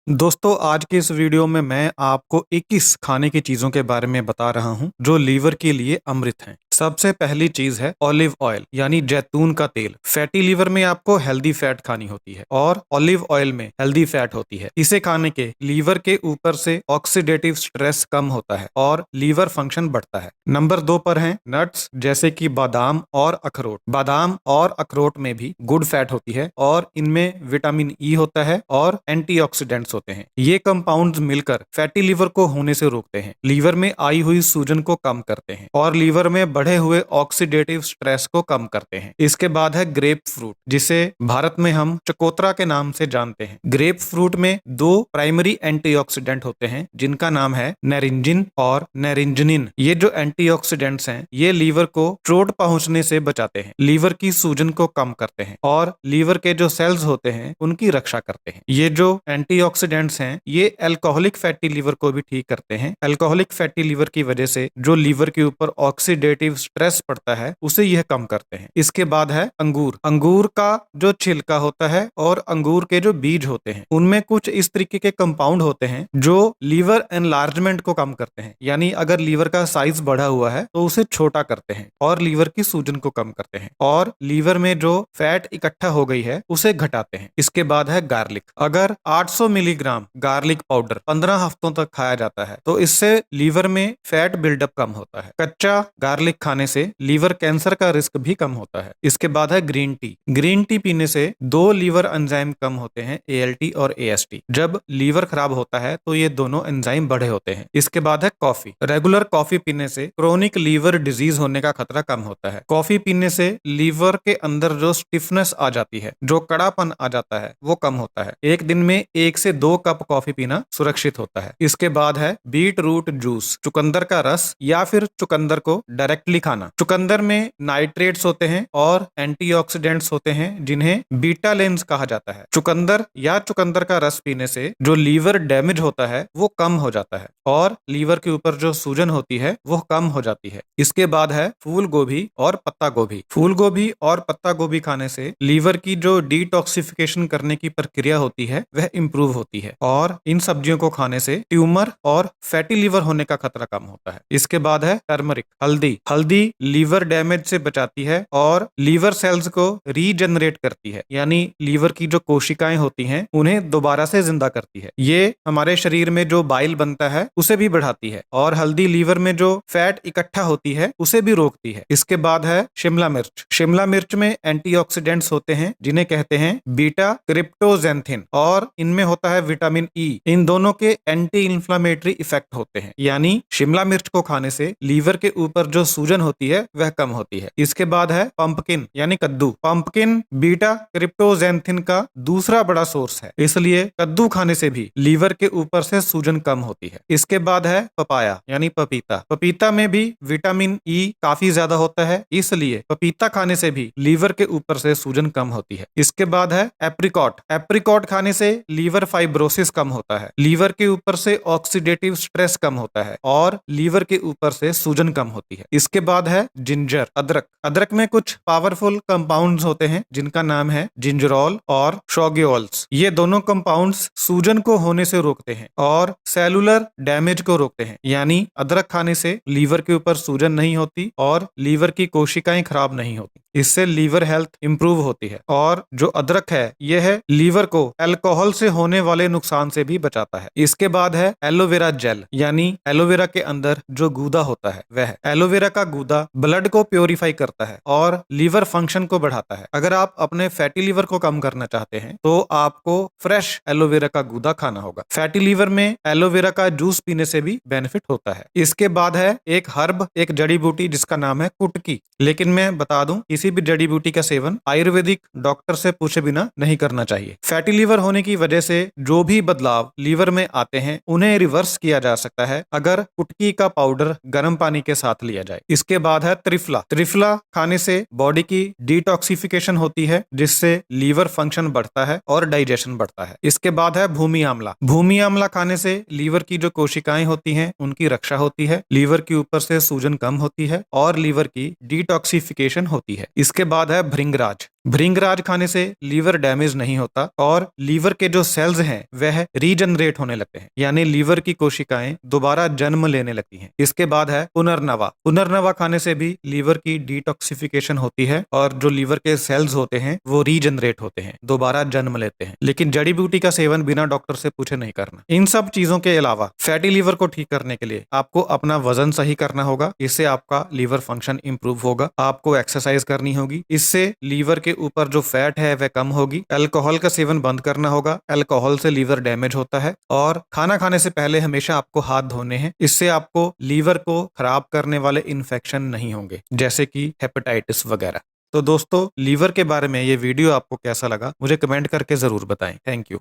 दोस्तों आज के इस वीडियो में मैं आपको 21 खाने की चीजों के बारे में बता रहा हूं जो लीवर के लिए अमृत हैं। सबसे पहली चीज है ऑलिव ऑयल यानी जैतून का तेल। फैटी लीवर में आपको हेल्दी फैट खानी होती है और ऑलिव ऑयल में हेल्दी फैट होती है। इसे खाने के लीवर के ऊपर से ऑक्सीडेटिव स्ट्रेस कम होता है और लीवर फंक्शन बढ़ता है। नंबर 2 पर हैं नट्स जैसे कि बादाम और अखरोट। बादाम और अखरोट में भी गुड फैट होती है और इनमें विटामिन ई होता है और एंटीऑक्सीडेंट्स होते हैं। ये कंपाउंड्स मिलकर फैटी लीवर को होने से रोकते हैं, लीवर में आई हुई सूजन को कम करते हैं और लीवर में बढ़े हुए ऑक्सीडेटिव स्ट्रेस को कम करते हैं। इसके बाद है ग्रेप फ्रूट, जिसे भारत में हम चकोतरा के नाम से जानते हैं। ग्रेप फ्रूट में 2 प्राइमरी एंटीऑक्सीडेंट होते हैं जिनका नाम है नेरिंजिन और नेरिंजनिन। ये जो एंटीऑक्सीडेंट्स हैं ये लीवर को चोट पहुंचने से बचाते हैं, लीवर की सूजन को कम करते हैं और लीवर के जो सेल्स होते हैं उनकी रक्षा करते हैं। ये जो एंटीऑक्सीडेंट्स हैं ये अल्कोहलिक फैटी लीवर को भी ठीक करते हैं। अल्कोहलिक फैटी लीवर की वजह से जो लीवर के ऊपर ऑक्सीडेटिव स्ट्रेस पड़ता है उसे यह कम करते हैं। इसके बाद है अंगूर। अंगूर का जो छिलका होता है और अंगूर के जो बीज होते हैं उनमें कुछ इस तरीके के कंपाउंड होते हैं जो लीवर एनलार्जमेंट को कम करते हैं, यानी अगर लीवर का साइज बढ़ा हुआ है तो उसे छोटा करते हैं और लीवर की सूजन को कम करते हैं और लीवर में जो फैट इकट्ठा हो गई है उसे घटाते हैं। इसके बाद है गार्लिक। अगर 800 मिलीग्राम गार्लिक पाउडर 15 हफ्तों तक खाया जाता है तो इससे लीवर में फैट बिल्डअप कम होता है। कच्चा गार्लिक खाने से लीवर कैंसर का रिस्क भी कम होता है। इसके बाद है ग्रीन टी। ग्रीन टी पीने से 2 लीवर एंजाइम कम होते हैं, एएलटी और एएसटी। जब लीवर खराब होता है तो ये दोनों एंजाइम बढ़े होते हैं। इसके बाद है कॉफी। रेगुलर कॉफी पीने से क्रोनिक लीवर डिजीज होने का खतरा कम होता है। कॉफी पीने से लीवर के अंदर जो स्टिफनेस आ जाती है, जो कड़ापन आ जाता है, वो कम होता है। एक दिन में 1 से 2 कप कॉफी पीना सुरक्षित होता है। इसके बाद है बीट रूट जूस, चुकंदर का रस या फिर चुकंदर को डायरेक्टली खाना। चुकंदर में नाइट्रेट्स होते हैं और एंटीऑक्सीडेंट्स होते हैं जिन्हें बीटा लेंस कहा जाता है। चुकंदर या चुकंदर का रस पीने से जो लीवर डैमेज होता है वो कम हो जाता है और लीवर के ऊपर जो सूजन होती है वो कम हो जाती है। इसके बाद है फूल गोभी और पत्ता गोभी। फूल गोभी और पत्ता गोभी खाने से लीवर की जो डिटॉक्सिफिकेशन करने की प्रक्रिया होती है वह इंप्रूव होती है और इन सब्जियों को खाने से ट्यूमर और फैटी लीवर होने का खतरा कम होता है। इसके बाद है टर्मरिक, हल्दी। हल्दी लीवर डैमेज से बचाती है और लीवर सेल्स को रीजनरेट करती है, यानी लीवर की जो कोशिकाएं होती हैं उन्हें दोबारा से जिंदा करती है। ये हमारे शरीर में जो बाइल बनता है उसे भी बढ़ाती है और हल्दी लीवर में जो फैट इकट्ठा होती है उसे भी रोकती है। इसके बाद है शिमला मिर्च। शिमला मिर्च में एंटीऑक्सीडेंट्स होते हैं जिन्हें कहते हैं बीटा क्रिप्टोजेंथिन और इनमें होता है विटामिन ई। इन दोनों के एंटी इंफ्लेमेटरी इफेक्ट होते हैं, यानी शिमला मिर्च को खाने से लीवर के ऊपर जो सूजन होती है वह कम होती है। इसके बाद है पंपकिन यानी कद्दू। पंपकिन बीटा क्रिप्टोजेंथिन का दूसरा बड़ा सोर्स है, इसलिए कद्दू खाने से भी लीवर के ऊपर से सूजन कम होती है। इसके बाद है पपाया यानी पपीता। पपीता में भी विटामिन ई काफी ज्यादा होता है, इसलिए पपीता खाने से भी लीवर के ऊपर से सूजन कम होती है। इसके बाद है एप्रिकॉट। एप्रिकॉट खाने से लीवर फाइब्रोसिस कम होता है, लीवर के ऊपर से ऑक्सीडेटिव स्ट्रेस कम होता है और लीवर के ऊपर से सूजन कम होती है। इसके बाद है जिंजर, अदरक। अदरक में कुछ पावरफुल कंपाउंड्स होते हैं जिनका नाम है जिंजरोल और शोगियोल्स। ये दोनों कंपाउंड्स सूजन को होने से रोकते हैं और सेलुलर डैमेज को रोकते हैं, यानी अदरक खाने से लीवर के ऊपर सूजन नहीं होती और लीवर की कोशिकाएं खराब नहीं होती। इससे लीवर हेल्थ इंप्रूव होती है और जो अदरक है यह लीवर को अल्कोहल से होने वाले नुकसान से भी बचाता है। इसके बाद है एलोवेरा जेल, यानी एलोवेरा के अंदर जो गूदा होता है वह एलोवेरा का गूदा ब्लड को प्योरीफाई करता है और लीवर फंक्शन को बढ़ाता है। अगर आप अपने फैटी लीवर को कम करना चाहते हैं तो आपको फ्रेश एलोवेरा का गूदा खाना होगा। फैटी लीवर में एलोवेरा का जूस पीने से भी बेनिफिट होता है। इसके बाद है एक हर्ब, एक जड़ी बूटी जिसका नाम है कुटकी। लेकिन मैं बता दूं किसी भी जड़ी बूटी का सेवन आयुर्वेदिक डॉक्टर से पूछे बिना नहीं करना चाहिए। फैटी लीवर होने की वजह से जो भी बदलाव लीवर में आते हैं उन्हें रिवर्स किया जा सकता है अगर कुटकी का पाउडर गर्म पानी के साथ लिया जाए। इसके बाद है त्रिफला। त्रिफला खाने से बॉडी की डिटॉक्सिफिकेशन होती है जिससे लीवर फंक्शन बढ़ता है और डाइजेशन बढ़ता है। इसके बाद है भूमि आंवला। भूमि आंवला खाने से लीवर की जो कोशिकाएं होती हैं उनकी रक्षा होती है, लीवर के ऊपर से सूजन कम होती है और लीवर की डिटॉक्सिफिकेशन होती है। इसके बाद है भृंगराज। भृंगराज खाने से लीवर डैमेज नहीं होता और लीवर के जो सेल्स हैं वह रीजनरेट होने लगते हैं, यानी लीवर की कोशिकाएं दोबारा जन्म लेने लगती हैं। इसके बाद है पुनर्नवा। पुनर्नवा खाने से भी लीवर की डिटॉक्सिफिकेशन होती है और जो लीवर के सेल्स होते हैं वो रीजनरेट होते हैं, दोबारा जन्म लेते हैं। लेकिन जड़ी बूटी का सेवन बिना डॉक्टर से पूछे नहीं करना। इन सब चीजों के अलावा फैटी लीवर को ठीक करने के लिए आपको अपना वजन सही करना होगा, इससे आपका लीवर फंक्शन इंप्रूव होगा। आपको एक्सरसाइज करनी होगी, इससे लीवर के ऊपर जो फैट है वह कम होगी। अल्कोहल का सेवन बंद करना होगा, अल्कोहल से लीवर डैमेज होता है। और खाना खाने से पहले हमेशा आपको हाथ धोने हैं, इससे आपको लीवर को खराब करने वाले इन्फेक्शन नहीं होंगे, जैसे कि हेपेटाइटिस वगैरह। तो दोस्तों, लीवर के बारे में ये वीडियो आपको कैसा लगा मुझे कमेंट करके जरूर बताएं। Thank you.